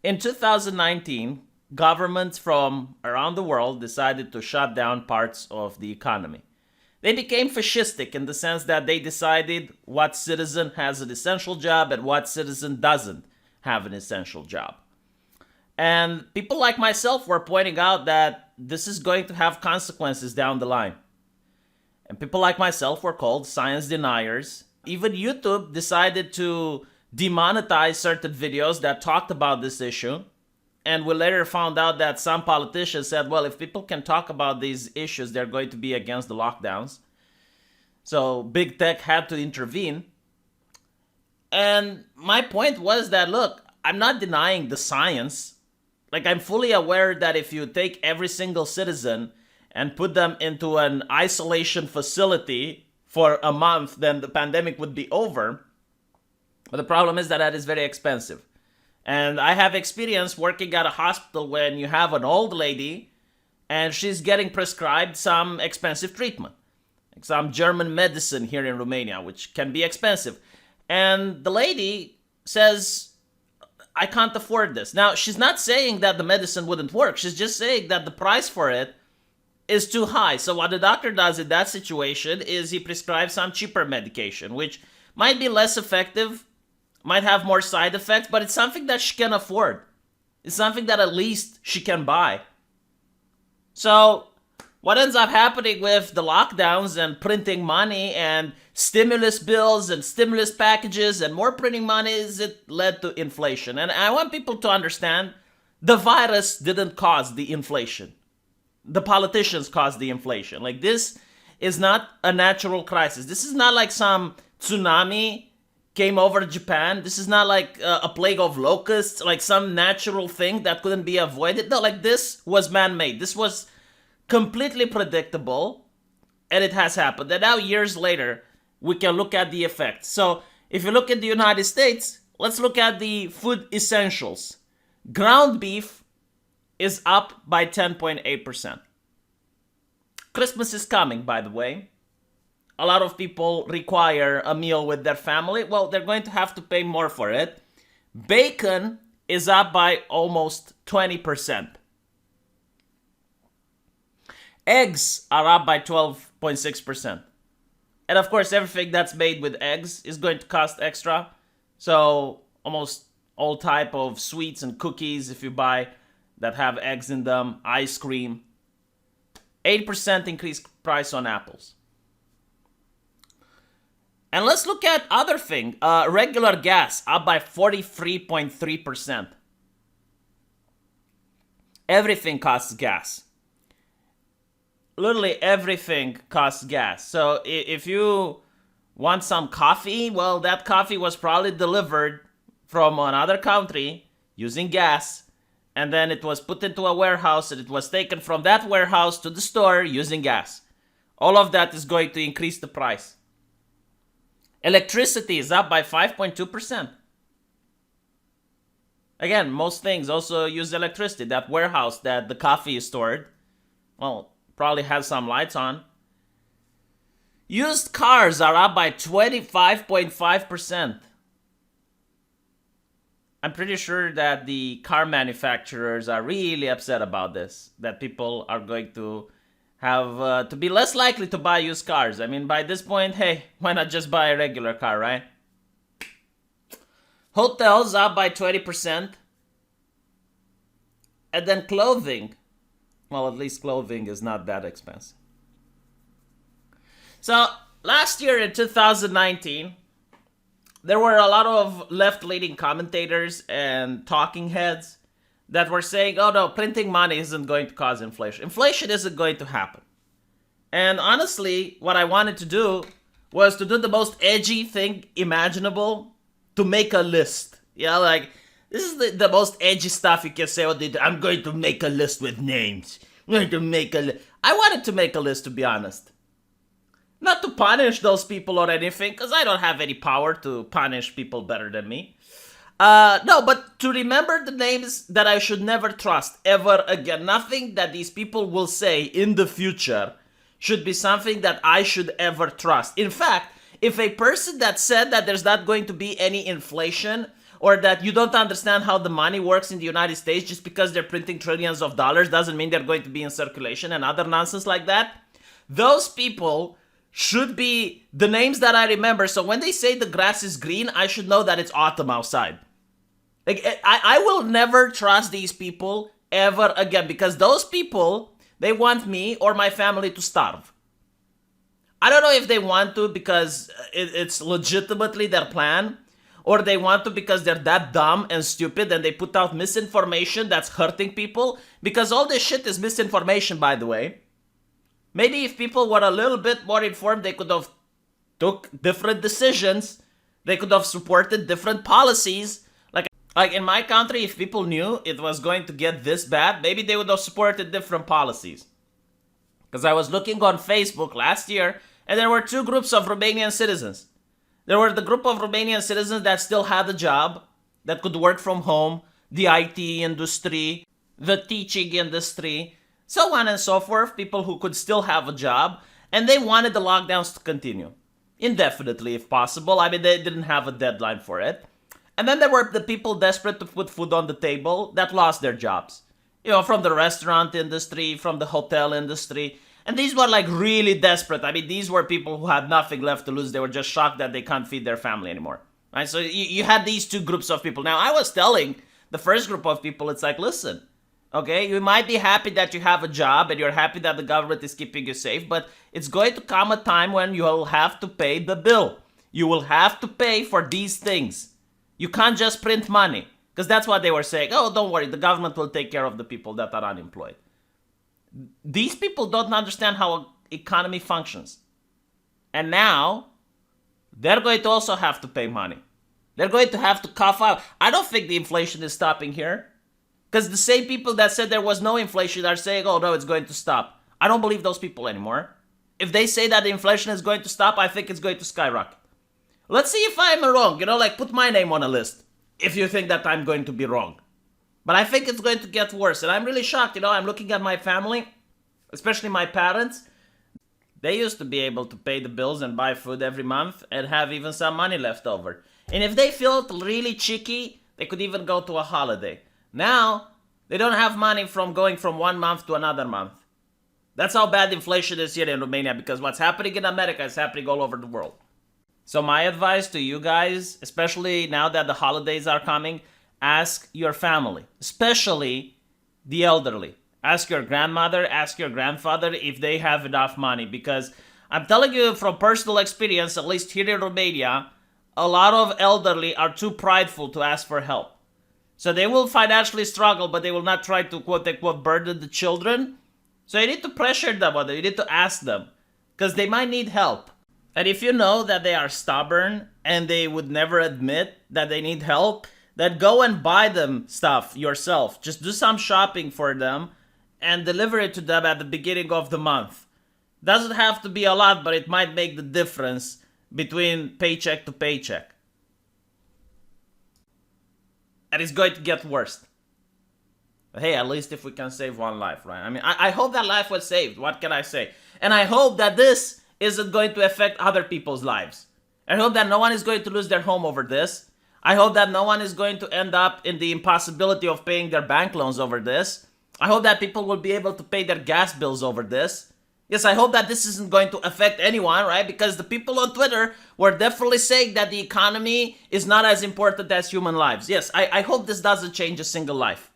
In 2019, governments from around the world decided to shut down parts of the economy. They became fascistic in the sense that they decided what citizen has an essential job and what citizen doesn't have an essential job. And people like myself were pointing out that this is going to have consequences down the line. And people like myself were called science deniers. Even YouTube decided to demonetize certain videos that talked about this issue. And we later found out that some politicians said, well, if people can talk about these issues, they're going to be against the lockdowns. So big tech had to intervene. And my point was that, look, I'm not denying the science. Like, I'm fully aware that if you take every single citizen and put them into an isolation facility for a month, then the pandemic would be over. But the problem is that that is very expensive. And I have experience working at a hospital when you have an old lady and she's getting prescribed some expensive treatment, like some German medicine here in Romania, which can be expensive. And the lady says, I can't afford this. Now, she's not saying that the medicine wouldn't work. She's just saying that the price for it is too high. So what the doctor does in that situation is he prescribes some cheaper medication, which might be less effective, might have more side effects, but it's something that she can afford. It's something that at least she can buy. So what ends up happening with the lockdowns and printing money and stimulus bills and stimulus packages and more printing money is it led to inflation. And I want people to understand the virus didn't cause the inflation. The politicians caused the inflation. Like, this is not a natural crisis. This is not like some tsunami came over Japan. This is not like a plague of locusts, like some natural thing that couldn't be avoided. No, like, this was man-made. This was completely predictable, and it has happened. And now, years later, we can look at the effects. So if you look at the United States, let's look at the food essentials. Ground beef is up by 10.8%. Christmas is coming, by the way. A lot of people require a meal with their family. Well, they're going to have to pay more for it. Bacon is up by almost 20%. Eggs are up by 12.6%. And of course, everything that's made with eggs is going to cost extra. So almost all type of sweets and cookies, if you buy that have eggs in them, ice cream. 8% increased price on apples. And let's look at other thing. Regular gas up by 43.3%. Everything costs gas. Literally everything costs gas. So if you want some coffee, well, that coffee was probably delivered from another country using gas. And then it was put into a warehouse and it was taken from that warehouse to the store using gas. All of that is going to increase the price. Electricity is up by 5.2%. Again, most things also use electricity. That warehouse that the coffee is stored, well, probably has some lights on. Used cars are up by 25.5%. I'm pretty sure that the car manufacturers are really upset about this, that people are going to have to be less likely to buy used cars. I mean, by this point, hey, why not just buy a regular car, right? Hotels up by 20%. And then clothing. Well, at least clothing is not that expensive. So, last year in 2019, there were a lot of left-leaning commentators and talking heads that were saying, oh no, printing money isn't going to cause inflation. Inflation isn't going to happen. And honestly, what I wanted to do was to do the most edgy thing imaginable, to make a list. Yeah, like, this is the most edgy stuff you can say. I'm going to make a list with names. I'm going to make a list. I wanted to make a list, to be honest. Not to punish those people or anything, because I don't have any power to punish people better than me. No, but to remember the names that I should never trust ever again. Nothing that these people will say in the future should be something that I should ever trust. In fact, if a person that said that there's not going to be any inflation, or that you don't understand how the money works in the United States. Just because they're printing trillions of dollars doesn't mean they're going to be in circulation, and other nonsense like that. Those people should be the names that I remember. So when they say the grass is green, I should know that it's autumn outside. Like, I will never trust these people ever again, because those people, they want me or my family to starve. I don't know if they want to because it's legitimately their plan, or they want to because they're that dumb and stupid and they put out misinformation that's hurting people. Because all this shit is misinformation, by the way. Maybe if people were a little bit more informed, they could have took different decisions. They could have supported different policies. Like in my country, if people knew it was going to get this bad, maybe they would have supported different policies. Because I was looking on Facebook last year, and there were two groups of Romanian citizens. There were the group of Romanian citizens that still had a job, that could work from home, the IT industry, the teaching industry, so on and so forth, people who could still have a job, and they wanted the lockdowns to continue. Indefinitely, if possible. I mean, they didn't have a deadline for it. And then there were the people desperate to put food on the table that lost their jobs. You know, from the restaurant industry, from the hotel industry. And these were like really desperate. I mean, these were people who had nothing left to lose. They were just shocked that they can't feed their family anymore. Right? So you had these two groups of people. Now, I was telling the first group of people, it's like, listen, okay, you might be happy that you have a job and you're happy that the government is keeping you safe, but it's going to come a time when you'll have to pay the bill. You will have to pay for these things. You can't just print money. Because that's what they were saying. Oh, don't worry, the government will take care of the people that are unemployed. These people don't understand how an economy functions. And now, they're going to also have to pay money. They're going to have to cough out. I don't think the inflation is stopping here. Because the same people that said there was no inflation are saying, oh no, it's going to stop. I don't believe those people anymore. If they say that the inflation is going to stop, I think it's going to skyrocket. Let's see if I'm wrong. You know, like put my name on a list if you think that I'm going to be wrong. But I think it's going to get worse. And I'm really shocked. You know, I'm looking at my family, especially my parents. They used to be able to pay the bills and buy food every month and have even some money left over. And if they felt really cheeky, they could even go to a holiday. Now, they don't have money from going from one month to another month. That's how bad inflation is here in Romania, because what's happening in America is happening all over the world. So my advice to you guys, especially now that the holidays are coming, ask your family, especially the elderly. Ask your grandmother, ask your grandfather if they have enough money, because I'm telling you from personal experience, at least here in Romania, a lot of elderly are too prideful to ask for help. So they will financially struggle, but they will not try to quote-unquote burden the children. So you need to pressure them on them. You need to ask them, because they might need help. And if you know that they are stubborn and they would never admit that they need help, then go and buy them stuff yourself. Just do some shopping for them and deliver it to them at the beginning of the month. Doesn't have to be a lot, but it might make the difference between paycheck to paycheck. And it's going to get worse. But hey, at least if we can save one life, right? I mean, I hope that life was saved. What can I say? And I hope that this isn't going to affect other people's lives. I hope that no one is going to lose their home over this. I hope that no one is going to end up in the impossibility of paying their bank loans over this. I hope that people will be able to pay their gas bills over this. Yes, I hope that this isn't going to affect anyone, right? Because the people on Twitter were definitely saying that the economy is not as important as human lives. Yes, I hope this doesn't change a single life.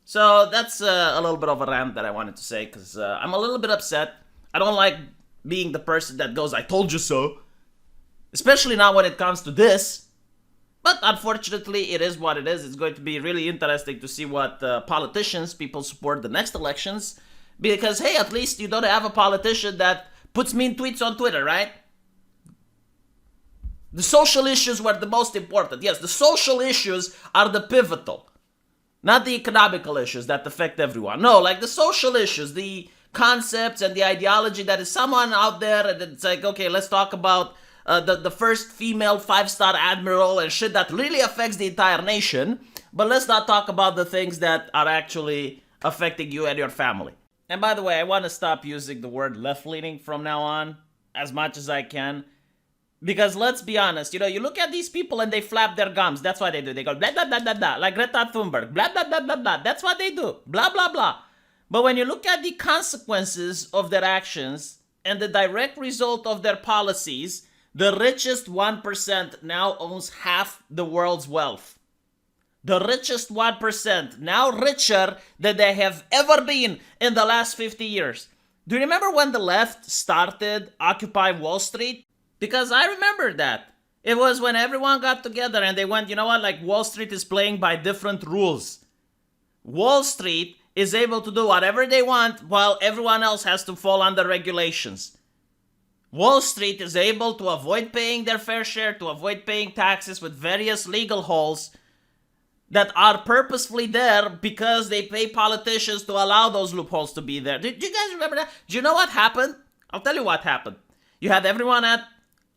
So that's a little bit of a rant that I wanted to say, because I'm a little bit upset. I don't like being the person that goes, I told you so. Especially now when it comes to this. But unfortunately, it is what it is. It's going to be really interesting to see what politicians people support the next elections. Because, hey, at least you don't have a politician that puts mean tweets on Twitter, right? The social issues were the most important. Yes, the social issues are the pivotal. Not the economical issues that affect everyone. No, like the social issues, the concepts and the ideology that is someone out there and it's like, okay, let's talk about the first female 5-star admiral and shit that really affects the entire nation, but let's not talk about the things that are actually affecting you and your family. And by the way, I want to stop using the word left-leaning from now on as much as I can. Because let's be honest, you look at these people and they flap their gums. That's what they do. They go blah, blah, blah, blah, blah, like Greta Thunberg. Blah, blah, blah, blah, blah. That's what they do. Blah, blah, blah. But when you look at the consequences of their actions and the direct result of their policies, the richest 1% now owns half the world's wealth. The richest 1%, now richer than they have ever been in the last 50 years. Do you remember when the left started Occupy Wall Street? Because I remember that. It was when everyone got together and they went, you know what, like Wall Street is playing by different rules. Wall Street is able to do whatever they want while everyone else has to fall under regulations. Wall Street is able to avoid paying their fair share, to avoid paying taxes with various legal holes that are purposefully there because they pay politicians to allow those loopholes to be there. Do you guys remember that? Do you know what happened? I'll tell you what happened. You had everyone at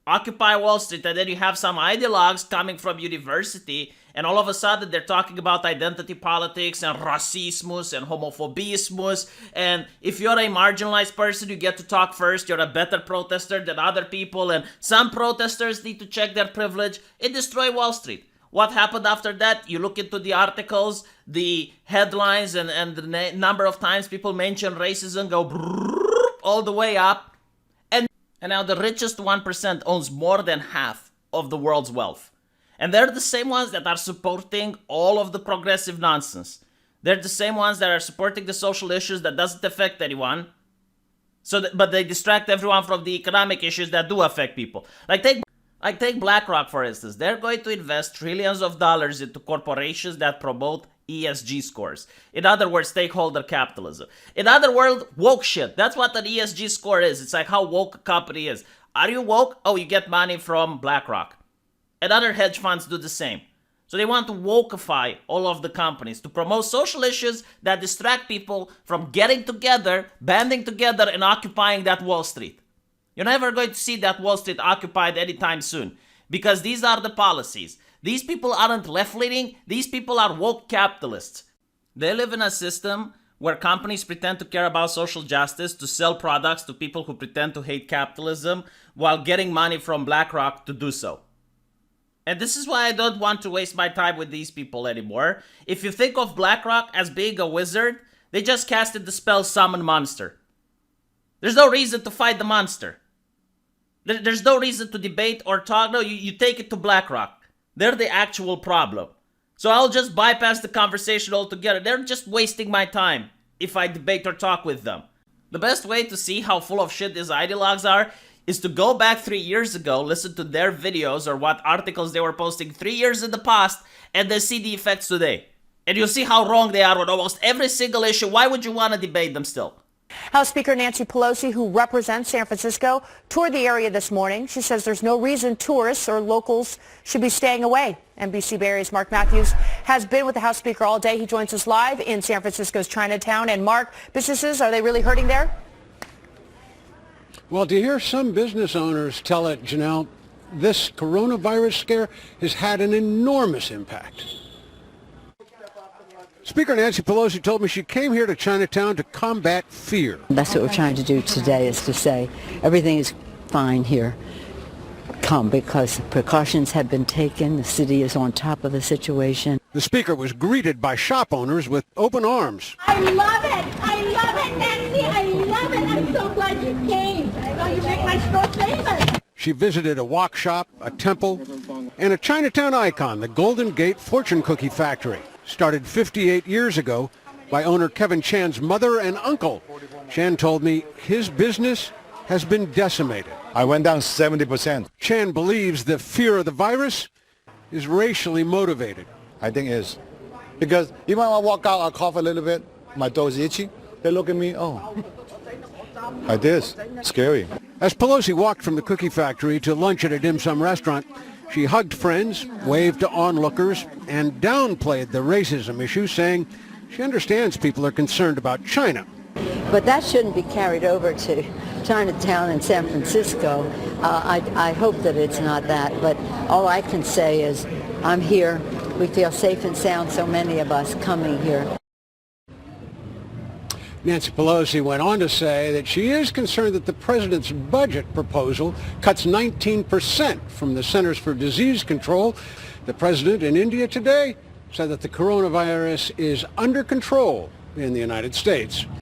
Occupy Wall Street, and then you have some ideologues coming from university, and all of a sudden they're talking about identity politics and racismus and homophobismus, and if you're a marginalized person, you get to talk first, you're a better protester than other people, and some protesters need to check their privilege. It destroyed Wall Street. What happened after that? You look into the articles, the headlines, and the number of times people mention racism go all the way up. And now the richest 1% owns more than half of the world's wealth. And they're the same ones that are supporting all of the progressive nonsense. They're the same ones that are supporting the social issues that doesn't affect anyone. But they distract everyone from the economic issues that do affect people. Like take BlackRock, for instance. They're going to invest trillions of dollars into corporations that promote ESG scores. In other words, stakeholder capitalism. In other words, woke shit. That's what an ESG score is. It's like how woke a company is. Are you woke? Oh, you get money from BlackRock. And other hedge funds do the same. So they want to wokeify all of the companies to promote social issues that distract people from getting together, banding together, and occupying that Wall Street. You're never going to see that Wall Street occupied anytime soon because these are the policies. These people aren't left-leaning. These people are woke capitalists. They live in a system where companies pretend to care about social justice to sell products to people who pretend to hate capitalism while getting money from BlackRock to do so. And this is why I don't want to waste my time with these people anymore. If you think of BlackRock as being a wizard, they just casted the spell Summon Monster. There's no reason to fight the monster. There's no reason to debate or talk. No, you take it to BlackRock. They're the actual problem. So I'll just bypass the conversation altogether. They're just wasting my time if I debate or talk with them. The best way to see how full of shit these ideologues are is to go back 3 years ago, listen to their videos or what articles they were posting 3 years in the past, and then see the effects today. And you'll see how wrong they are on almost every single issue. Why would you want to debate them still? House Speaker Nancy Pelosi, who represents San Francisco, toured the area this morning. She says there's no reason tourists or locals should be staying away. NBC Bay Area's Mark Matthews has been with the House Speaker all day. He joins us live in San Francisco's Chinatown. And Mark, businesses, are they really hurting there? Well, to hear some business owners tell it, Janelle, this coronavirus scare has had an enormous impact. Speaker Nancy Pelosi told me she came here to Chinatown to combat fear. That's what we're trying to do today, is to say everything is fine here. Come, because precautions have been taken. The city is on top of the situation. The speaker was greeted by shop owners with open arms. I love it! I love it, Nancy! I love it! I'm so glad you came. I know you make my store famous. She visited a wok shop, a temple, and a Chinatown icon, the Golden Gate Fortune Cookie Factory. Started 58 years ago by owner Kevin Chan's mother and uncle. Chan told me his business has been decimated. I went down 70%. Chan believes the fear of the virus is racially motivated. I think it is. Because even when I walk out, I cough a little bit, my throat is itchy. They look at me, oh, like this. Scary. As Pelosi walked from the cookie factory to lunch at a dim sum restaurant, she hugged friends, waved to onlookers, and downplayed the racism issue, saying she understands people are concerned about China. But that shouldn't be carried over to Chinatown and San Francisco. I hope that it's not that, but all I can say is I'm here. We feel safe and sound, so many of us coming here. Nancy Pelosi went on to say that she is concerned that the president's budget proposal cuts 19% from the Centers for Disease Control. The president in India today said that the coronavirus is under control in the United States.